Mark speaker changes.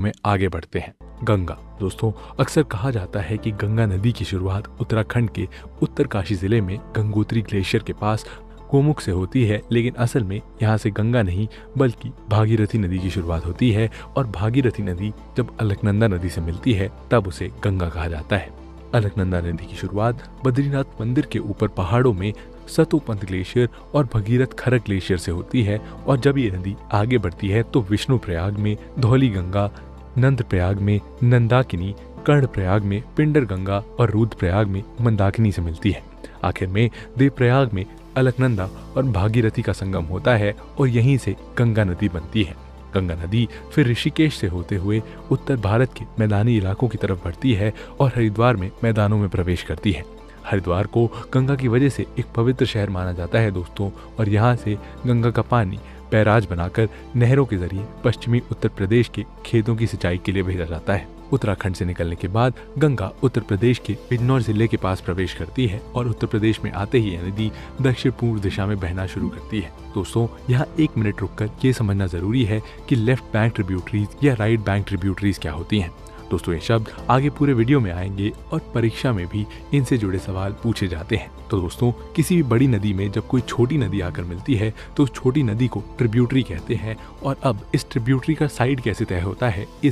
Speaker 1: में आगे बढ़ते हैं। गंगा दोस्तों, अक्सर कहा जाता है कि गंगा नदी की शुरुआत उत्तराखंड के उत्तरकाशी जिले में गंगोत्री ग्लेशियर के पास गोमुख से होती है, लेकिन असल में यहाँ से गंगा नहीं बल्कि भागीरथी नदी की शुरुआत होती है और भागीरथी नदी जब अलकनंदा नदी से मिलती है तब उसे गंगा कहा जाता है। अलकनंदा नदी की शुरुआत बद्रीनाथ मंदिर के ऊपर पहाड़ों में सतोपंथ ग्लेशियर और भगीरथ खरक ग्लेशियर से होती है और जब ये नदी आगे बढ़ती है तो विष्णु प्रयाग में धौली गंगा, नंद प्रयाग में नंदाकिनी, कर्ण प्रयाग में पिंडर गंगा और रुद्र प्रयाग में मंदाकिनी से मिलती है। आखिर में देवप्रयाग में अलकनंदा और भागीरथी का संगम होता है और यहीं से गंगा नदी बनती है। गंगा नदी फिर ऋषिकेश से होते हुए उत्तर भारत के मैदानी इलाकों की तरफ बढ़ती है और हरिद्वार में मैदानों में प्रवेश करती है। हरिद्वार को गंगा की वजह से एक पवित्र शहर माना जाता है दोस्तों, और यहाँ से गंगा का पानी बैराज बनाकर नहरों के जरिए पश्चिमी उत्तर प्रदेश के खेतों की सिंचाई के लिए भेजा जाता है। उत्तराखंड से निकलने के बाद गंगा उत्तर प्रदेश के बिजनौर जिले के पास प्रवेश करती है और उत्तर प्रदेश में आते ही यह नदी दक्षिण पूर्व दिशा में बहना शुरू करती है। दोस्तों, यहाँ 1 मिनट रुककर ये समझना जरूरी है कि लेफ्ट बैंक ट्रिब्यूटरीज या राइट बैंक ट्रिब्यूटरीज क्या होती हैं। दोस्तों, ये शब्द आगे पूरे वीडियो में आएंगे और परीक्षा में भी इनसे जुड़े सवाल पूछे जाते हैं। तो दोस्तों, किसी भी बड़ी नदी में जब कोई छोटी नदी आकर मिलती है तो उस छोटी नदी को ट्रिब्यूटरी कहते हैं। और अब इस ट्रिब्यूटरी का साइड कैसे तय होता है इस